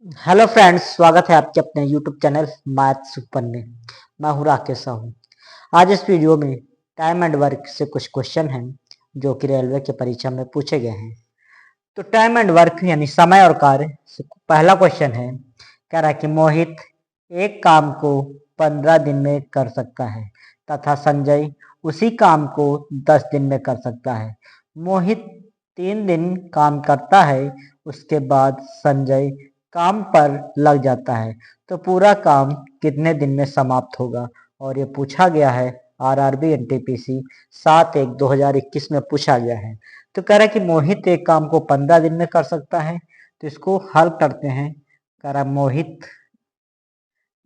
Hello friends, स्वागत है आपके अपने यूट्यूब चैनल मैथ सुपर में। मैं हूँ राकेश साहू। आज इस वीडियो में टाइम एंड वर्क से कुछ क्वेश्चन हैं जो कि रेलवे के परीक्षा में पूछे गए हैं। तो टाइम एंड वर्क यानी समय और कार्य से पहला क्वेश्चन है, कह रहा है कि मोहित एक काम को 15 दिन में कर सकता है तथा संजय उसी काम को 10 दिन में कर सकता है। मोहित 3 दिन काम करता है, उसके बाद संजय काम पर लग जाता है, तो पूरा काम कितने दिन में समाप्त होगा। और ये पूछा गया है आरआरबी एनटीपीसी 7/1/2021 में पूछा गया है। तो कह रहा है कि मोहित एक काम को 15 दिन में कर सकता है, तो इसको हल करते हैं। कह रहा मोहित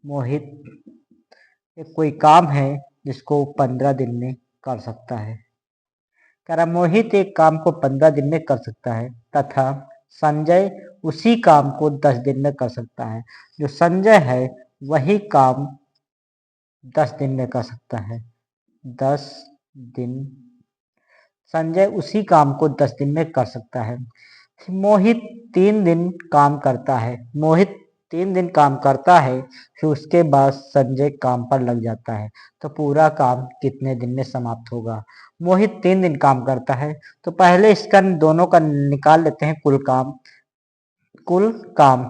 मोहित एक कोई काम है जिसको 15 दिन में कर सकता है। कह रहा मोहित एक काम को 15 दिन में कर सकता है तथा संजय उसी काम को 10 दिन में कर सकता है। जो संजय है वही काम 10 दिन में कर सकता है। 10 दिन संजय उसी काम को 10 दिन में कर सकता है। मोहित 3 दिन काम करता है। मोहित 3 दिन काम करता है, फिर उसके बाद संजय काम पर लग जाता है, तो पूरा काम कितने दिन में समाप्त होगा। मोहित 3 दिन काम करता है, तो पहले इसका दोनों का निकाल लेते हैं कुल काम।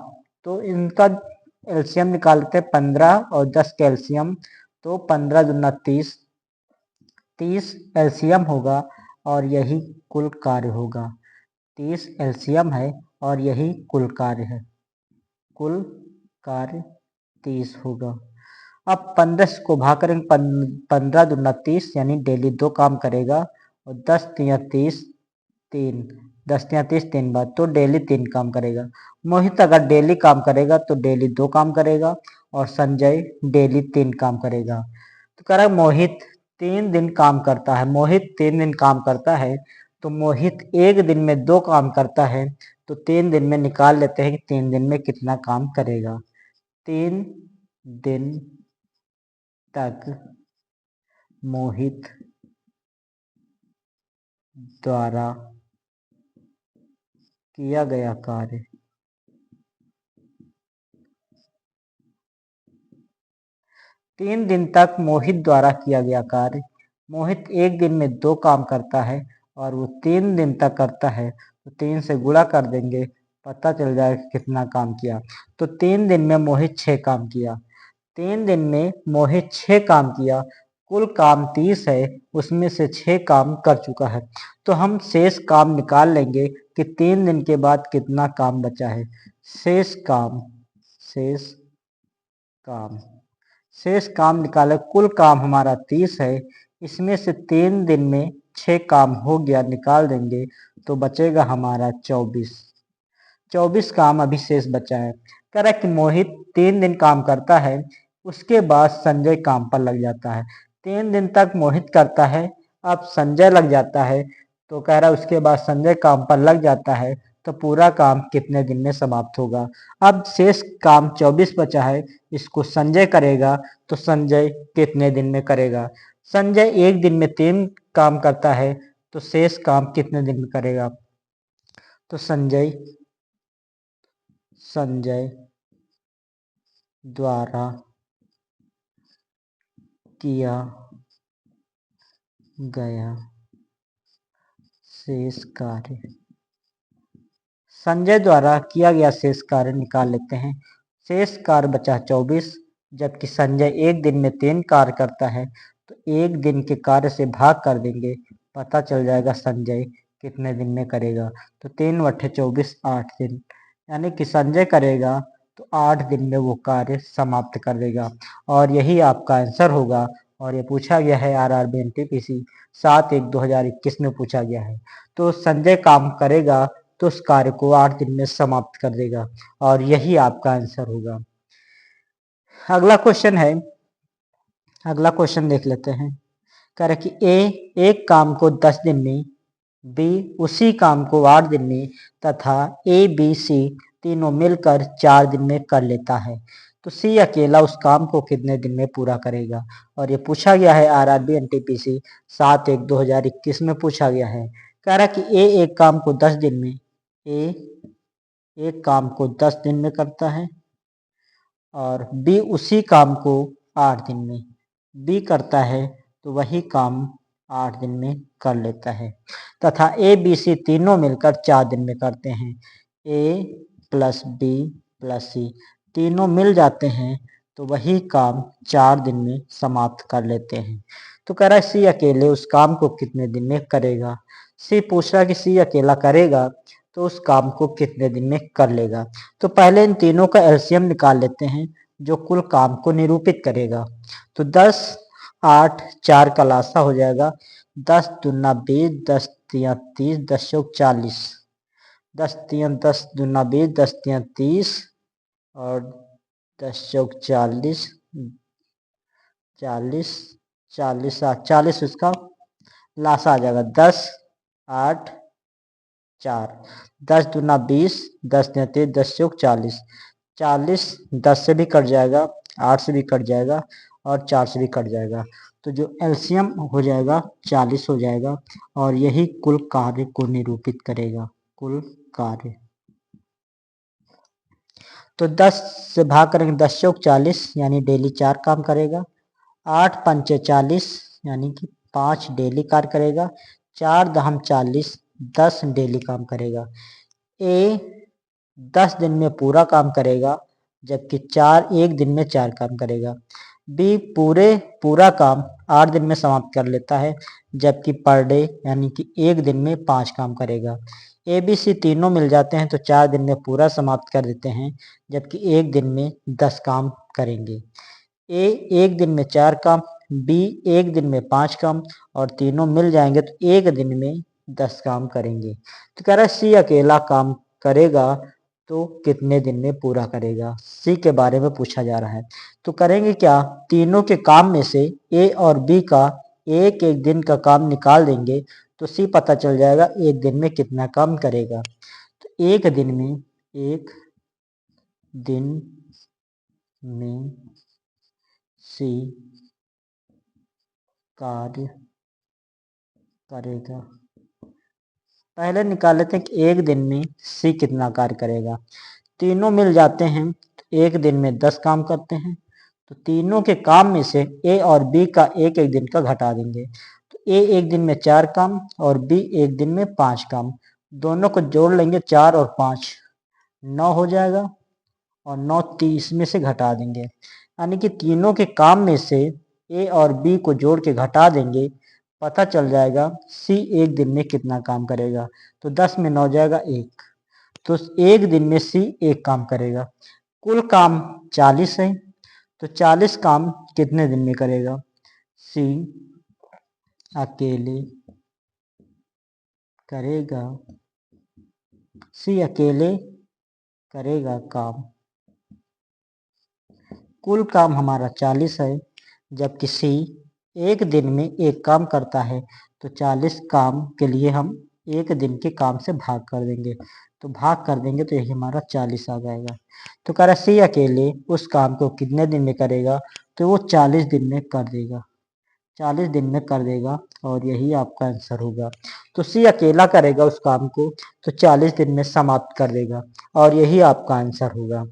तो इनका एलसीएम निकाल लेते हैं 15 और 10 का एलसीएम, तो 15 दूना 30, 30 एलसीएम होगा और यही कुल कार्य होगा। 30 एलसीएम है और यही कुल कार्य है। कुल कार्य 30 होगा। अब 15 को भाग करेंगे, 15 दूना 30 यानी डेली 2 काम करेगा, और 10 तिया 30 3, 10 तिया 30 3 बार, तो डेली 3 काम करेगा। मोहित अगर डेली काम करेगा तो डेली 2 काम करेगा और संजय डेली 3 काम करेगा। तो कह रहा है मोहित 3 दिन काम करता है। मोहित 3 दिन काम करता है, तो मोहित एक दिन में 2 काम करता है, तो 3 दिन में निकाल लेते हैं कि 3 दिन में कितना काम करेगा। 3 दिन तक मोहित द्वारा किया गया कार्य 3 दिन तक मोहित द्वारा किया गया कार्य। मोहित एक दिन में 2 काम करता है और वो 3 दिन तक करता है, तो 3 से गुणा कर देंगे, पता चल जाएगा कितना काम किया। तो 3 दिन में मोहित 6 काम किया। 3 दिन में मोहित 6 काम किया। कुल काम 30 है, उसमें से 6 काम कर चुका है, तो हम शेष काम निकाल लेंगे कि 3 दिन के बाद कितना काम बचा है। शेष काम शेष काम शेष काम निकाले। कुल काम हमारा 30 है, इसमें से 3 दिन में 6 काम हो गया, निकाल देंगे तो बचेगा हमारा 24। 24 काम अभी शेष बचा है। कह रहा है कि मोहित 3 दिन काम करता है, उसके बाद संजय काम पर लग जाता है। 3 दिन तक मोहित करता है, अब संजय लग जाता है, तो कह रहा है उसके बाद संजय काम पर लग जाता है, तो पूरा काम कितने दिन में समाप्त होगा। अब शेष काम 24 बचा है, इसको संजय करेगा, तो संजय कितने दिन में करेगा। संजय एक दिन में 3 काम करता है, तो शेष काम कितने दिन में करेगा। तो संजय द्वारा किया गया शेष कार्य संजय द्वारा किया गया शेष कार्य निकाल लेते हैं। शेष कार्य बचा 24, जबकि संजय एक दिन में 3 कार्य करता है, तो एक दिन के कार्य से भाग कर देंगे, पता चल जाएगा संजय कितने दिन में करेगा। तो 3 × 8 दिन, यानी कि संजय करेगा तो 8 दिन में वो कार्य समाप्त कर देगा, और यही आपका आंसर होगा। और ये पूछा गया है आरआरबी एनटीपीसी 7/1/2021 में पूछा गया है। तो संजय काम करेगा तो उस कार्य को 8 दिन में समाप्त कर देगा, और यही आपका आंसर होगा। अगला क्वेश्चन देख लेते हैं। कह रहे कि ए एक काम को 10 दिन में, बी उसी काम को 8 दिन में तथा ए बी सी तीनों मिलकर 4 दिन में कर लेता है, तो सी अकेला उस काम को कितने दिन में पूरा करेगा। और ये पूछा गया है आरआरबी एनटीपीसी 7/1/2021 में पूछा गया है। कह रहा कि ए एक काम को 10 दिन में ए एक काम को 10 दिन में करता है और बी उसी काम को 8 दिन में। बी करता है तो वही काम 8 दिन में कर लेता है तथा ए बी सी तीनों मिलकर 4 दिन में करते हैं। ए प्लस बी प्लस सी तीनों मिल जाते हैं तो वही काम 4 दिन में समाप्त कर लेते हैं। तो कह रहा है सी अकेले उस काम को कितने दिन में करेगा। सी पूछ रहा है कि सी अकेला करेगा तो उस काम को कितने दिन में कर लेगा। तो पहले इन तीनों का एलसीएम निकाल लेते हैं जो कुल काम को निरूपित करेगा। तो 10 8 4 का लासा हो जाएगा 10 दूना 20 10 तिया 30 10 चौक 40 10 तिया 10 दूना 20 10 तिया 30 और 10 चौक 40 40 40 40 उसका लासा आ जाएगा 10 8 4 10 दूना 20 10 तिया 30 10 चौक 40 40 10 से भी कट जाएगा 8 से भी कट जाएगा और 4 से भी कट जाएगा। तो जो एलसीएम हो जाएगा 40 हो जाएगा और यही कुल कार्य को निरूपित करेगा। कुल कार्य तो 10 से भाग करेंगे 10 चौक 40 यानी डेली 4 काम करेगा। 8 पंचे 40 यानी कि 5 डेली कार्य करेगा। 4 दहम 40 10 डेली काम करेगा। ए 10 दिन में पूरा काम करेगा जबकि 4 एक दिन में 4 काम करेगा। बी पूरा काम 8 दिन में समाप्त कर लेता है जबकि पर डे यानी कि एक दिन में 5 काम करेगा। ए बी सी तीनों मिल जाते हैं तो 4 दिन में पूरा समाप्त कर देते हैं जबकि एक दिन में 10 काम करेंगे। ए एक दिन में 4 काम, बी एक दिन में 5 काम और तीनों मिल जाएंगे तो एक दिन में 10 काम करेंगे। तो कह रहा है सी अकेला काम करेगा तो कितने दिन में पूरा करेगा। सी के बारे में पूछा जा रहा है तो करेंगे क्या, तीनों के काम में से ए और बी का एक एक दिन का काम निकाल देंगे तो सी पता चल जाएगा एक दिन में कितना काम करेगा। तो एक दिन में सी कार्य करेगा। पहले निकाल लेते हैं कि एक दिन में सी कितना कार्य करेगा। तीनों मिल जाते हैं तो एक दिन में 10 काम करते हैं तो तीनों के काम में से ए और बी का एक एक दिन का घटा देंगे। तो ए एक दिन में 4 काम और बी एक दिन में 5 काम, दोनों को जोड़ लेंगे 4 और 5 9 हो जाएगा और 9 30 में से घटा देंगे यानी कि तीनों के काम में से ए और बी को जोड़ के घटा देंगे, पता चल जाएगा सी एक दिन में कितना काम करेगा। तो 10 में 9 जाएगा 1, तो एक दिन में सी एक काम करेगा। कुल काम 40 है तो 40 काम कितने दिन में करेगा। सी अकेले करेगा, सी अकेले करेगा काम। कुल काम हमारा 40 है जबकि सी एक दिन में एक काम करता है तो 40 काम के लिए हम एक दिन के काम से भाग कर देंगे, तो भाग कर देंगे तो यही हमारा 40 आ जाएगा। तो कह रहा सी अकेले उस काम को कितने दिन में करेगा, तो वो 40 दिन में कर देगा, 40 दिन में कर देगा और यही आपका आंसर होगा। तो सी अकेला करेगा उस काम को तो 40 दिन में समाप्त कर देगा और यही आपका आंसर होगा।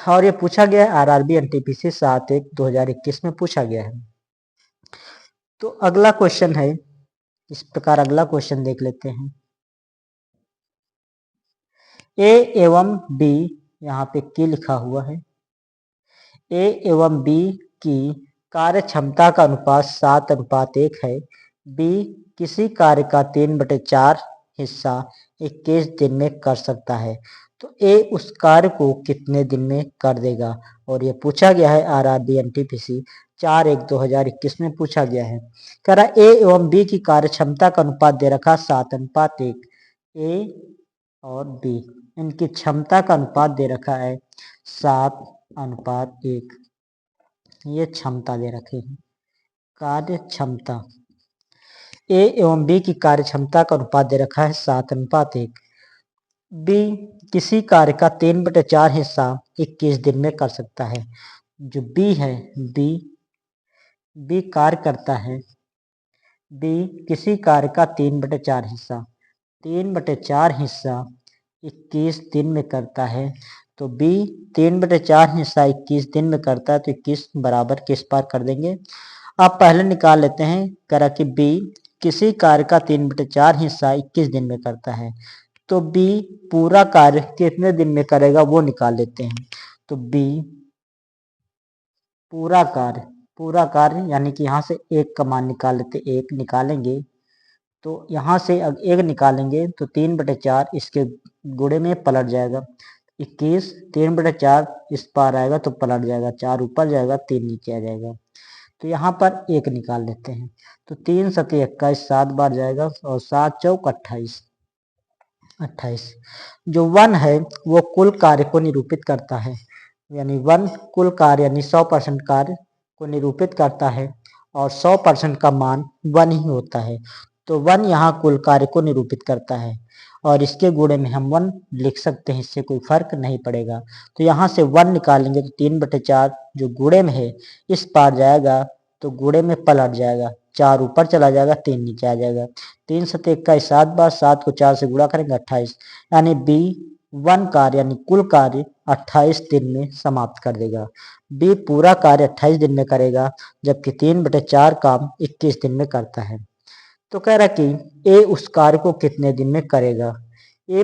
और ये पूछा गया है आरआरबी एनटीपीसी 7/1/2021 में पूछा गया है। तो अगला क्वेश्चन है इस प्रकार, अगला क्वेश्चन देख लेते हैं। ए एवं बी, यहाँ पे की लिखा हुआ है, ए एवं बी की कार्य क्षमता का अनुपात 7:1 है। बी किसी कार्य का 3/4 हिस्सा 21 दिन में कर सकता है तो ए उस कार्य को कितने दिन में कर देगा। और ये पूछा गया है आरआरबी एनटीपीसी 4/1/2021 में पूछा गया है। कह रहा ए एवं बी की कार्य क्षमता का अनुपात दे रखा 7:1। ए और बी इनकी क्षमता का अनुपात दे रखा है 7:1। ये क्षमता दे रखे हैं, कार्य क्षमता। ए एवं बी की कार्य क्षमता का अनुपात दे रखा है 7:1। बी किसी कार्य का 3/4 हिस्सा 21 दिन में कर सकता है। जो बी है, बी कार्य करता है, बी किसी कार्य का 3/4 हिस्सा 3/4 हिस्सा 21 दिन में करता है, तो बी 3/4 हिस्सा 21 दिन में करता है, तो 21 बराबर किस पार कर देंगे। अब पहले निकाल लेते हैं, करा कि बी किसी कार्य का 3/4 हिस्सा 21 दिन में करता है, तो बी पूरा कार्य कितने दिन में करेगा वो निकाल लेते हैं। तो बी पूरा कार्य यानी कि यहाँ से एक का मान निकाल लेते, एक निकालेंगे तो यहाँ से एक निकालेंगे तो 3/4 इसके गुणे में पलट जाएगा, 21 3/4 इस पार आएगा तो पलट जाएगा, 4 ऊपर जाएगा 3 नीचे आ जाएगा, तो यहाँ पर एक निकाल लेते हैं। तो 3 सत्ते 21 7 बार जाएगा और 7 चौक 28। जो 1 है वो कुल कार्य को निरूपित करता है, यानी 1 कुल कार्य यानी 100% कार्य को निरूपित करता है और 100% का मान 1 ही होता है। तो 1 यहाँ कुल कार्य को निरूपित करता है और इसके गुणे में हम 1 लिख सकते हैं, इससे कोई फर्क नहीं पड़ेगा। तो यहाँ से 1 निकालेंगे तो 3/4 जो गुणे में है इस पार जाएगा तो गुणे में पलट जाएगा, 4 ऊपर चला जाएगा 3 नीचे आ जाएगा, 3 सत्ते 21 7 बार, 7 को 4 से गुणा करेंगे 28, यानी बी 1 कार्य यानी कुल कार्य 28 दिन में समाप्त कर देगा। बी पूरा कार्य 28 दिन में करेगा जबकि 3/4 काम 21 दिन में करता है। तो कह रहा कि ए उस कार्य को कितने दिन में करेगा। ए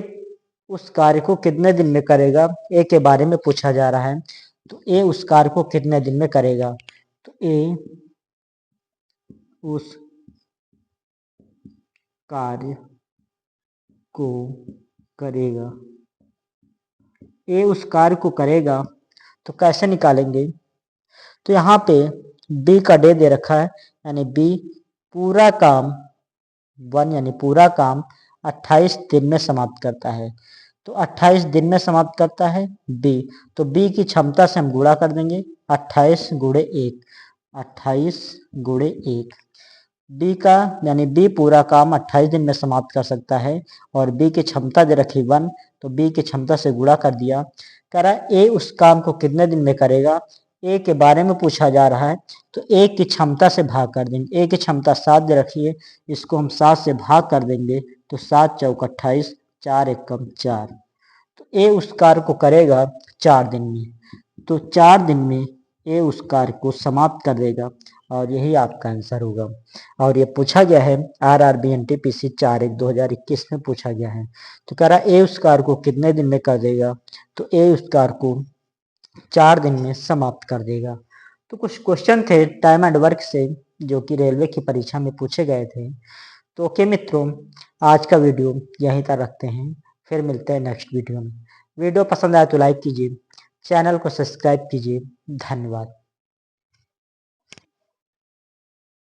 उस कार्य को कितने दिन में करेगा, ए के बारे में पूछा जा रहा है। तो ए उस कार्य को कितने दिन में करेगा, तो ए उस कार्य को करेगा, ए उस कार्य को करेगा तो कैसे निकालेंगे। तो यहाँ पे बी का डे दे रखा है, यानी बी पूरा काम 1 यानी पूरा काम 28 दिन में समाप्त करता है। तो 28 दिन में समाप्त करता है बी, तो बी की क्षमता से हम गुणा कर देंगे 28 गुणे 1, 28 गुणे 1। बी का यानी बी पूरा काम 28 दिन में समाप्त कर सकता है और बी की क्षमता दे रखी 1, तो बी की क्षमता से गुणा कर दिया। कह रहा है ए उस काम को कितने दिन में करेगा, ए के बारे में पूछा जा रहा है। तो ए की क्षमता से भाग कर देंगे, ए की क्षमता 7 दे रखी है, इसको हम 7 से भाग कर देंगे तो 7 चौक 28, 4 एकम 4। तो ए उस कार्य को करेगा 4 दिन में, तो 4 दिन में ए उस कार्य को समाप्त कर देगा और यही आपका आंसर होगा। और ये पूछा गया है RRB NTPC 4/1/2021 में पूछा गया है। तो कह रहा ए उस कार्य को कितने दिन में कर देगा, तो ए उस कार्य को 4 दिन में समाप्त कर देगा। तो कुछ क्वेश्चन थे टाइम एंड वर्क से जो कि रेलवे की परीक्षा में पूछे गए थे। तो ओके मित्रों, आज का वीडियो यहीं तक रखते हैं, फिर मिलते हैं नेक्स्ट वीडियो में। वीडियो पसंद आए तो लाइक कीजिए, चैनल को सब्सक्राइब कीजिए। धन्यवाद।